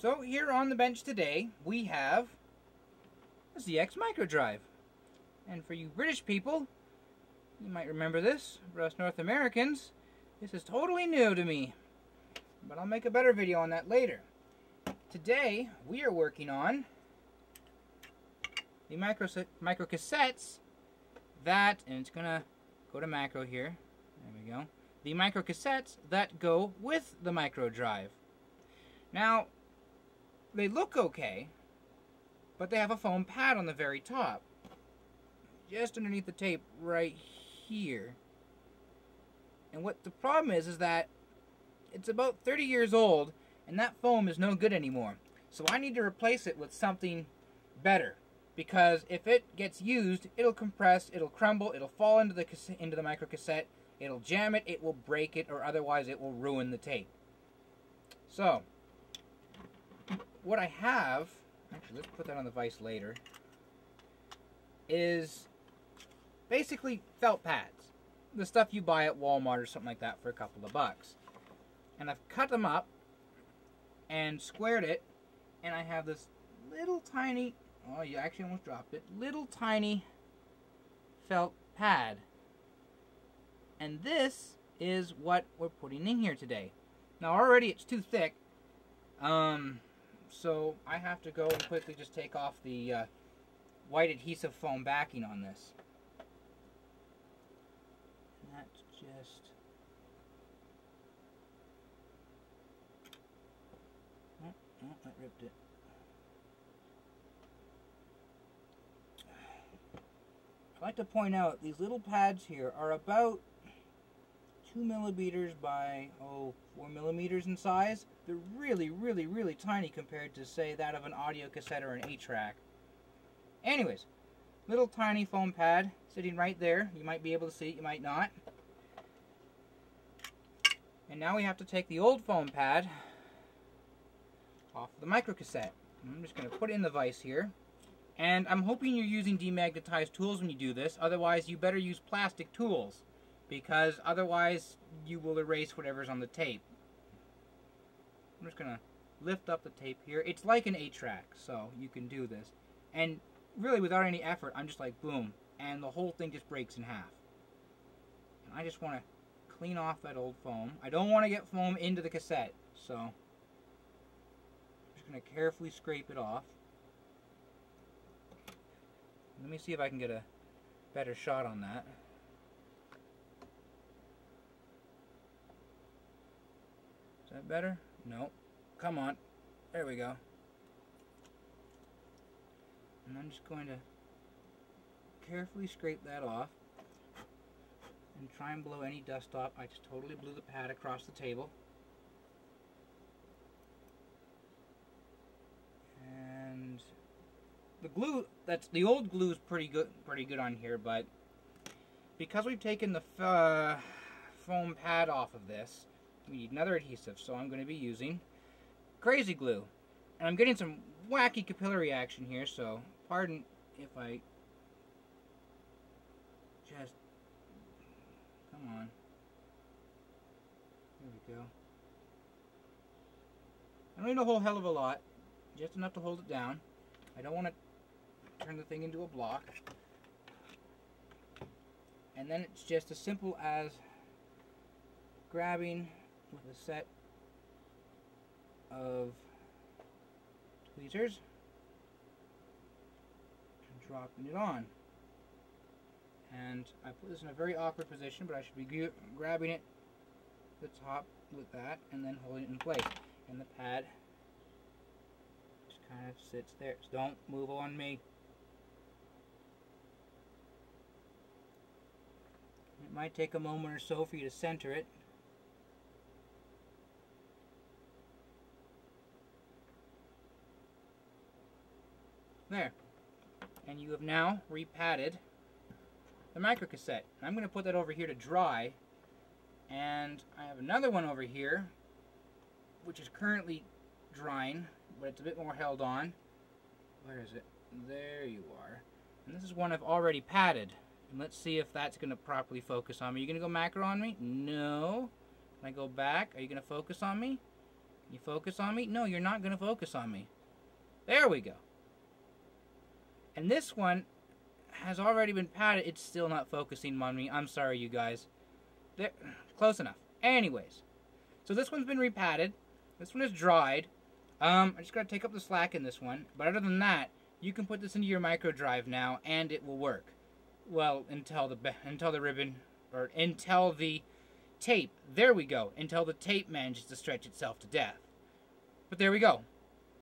So here on the bench today, we have a ZX Microdrive. And for you British people, you might remember this. For us North Americans, this is totally new to me. But I'll make a better video on that later. Today, we are working on the micro cassettes that, and it's gonna go to macro here. There we go. The micro cassettes that go with the Microdrive. Now, they look okay, but they have a foam pad on the very top, just underneath the tape right here. And what the problem is that it's about 30 years old, and that foam is no good anymore. So I need to replace it with something better, because if it gets used, it'll compress, it'll crumble, it'll fall into the micro cassette, it'll jam it, it will break it, or otherwise it will ruin the tape. So what I have, actually let's put that on the vise later, is basically felt pads. The stuff you buy at Walmart or something like that for a couple of bucks. And I've cut them up and squared it, and I have this little tiny, oh you actually almost dropped it, little tiny felt pad. And this is what we're putting in here today. Now already it's too thick, so I have to go and quickly just take off the white adhesive foam backing on this. And that's just... Oh, that ripped it. I'd like to point out these little pads here are about 2 millimeters by 4 millimeters in size. They're really tiny compared to, say, that of an audio cassette or an 8-track. Anyways, little tiny foam pad sitting right there. You might be able to see it, you might not. And now we have to take the old foam pad off the micro cassette. I'm just going to put it in the vise here. And I'm hoping you're using demagnetized tools when you do this. Otherwise, you better use plastic tools, because otherwise you will erase whatever's on the tape. I'm just going to lift up the tape here. It's like an 8-track, so you can do this. And really, without any effort, I'm just like, boom, and the whole thing just breaks in half. And I just want to clean off that old foam. I don't want to get foam into the cassette, so I'm just going to carefully scrape it off. Let me see if I can get a better shot on that. Is that better? No. Come on. There we go. And I'm just going to carefully scrape that off and try and blow any dust off. I just totally blew the pad across the table. And the glue, the old glue is pretty good on here, but because we've taken the foam pad off of this, we need another adhesive, so I'm going to be using crazy glue. And I'm getting some wacky capillary action here, so pardon if I just, come on, there we go. I don't need a whole hell of a lot, just enough to hold it down. I don't want to turn the thing into a block. And then it's just as simple as grabbing with a set of tweezers and dropping it on. And I put this in a very awkward position, but I should be grabbing it the top with that and then holding it in place. And the pad just kind of sits there. So don't move on me. It might take a moment or so for you to center it. There. And you have now repadded the microcassette. I'm going to put that over here to dry. And I have another one over here, which is currently drying, but it's a bit more held on. Where is it? There you are. And this is one I've already padded. And let's see if that's going to properly focus on me. Are you going to go macro on me? No. Can I go back? Are you going to focus on me? You focus on me? No, you're not going to focus on me. There we go. And this one has already been padded. It's still not focusing on me. I'm sorry, you guys. There, close enough. Anyways, so this one's been repadded. This one is dried. I just got to take up the slack in this one. But other than that, you can put this into your Microdrive now, and it will work. Well, until the ribbon, or until the tape. There we go. Until the tape manages to stretch itself to death. But there we go.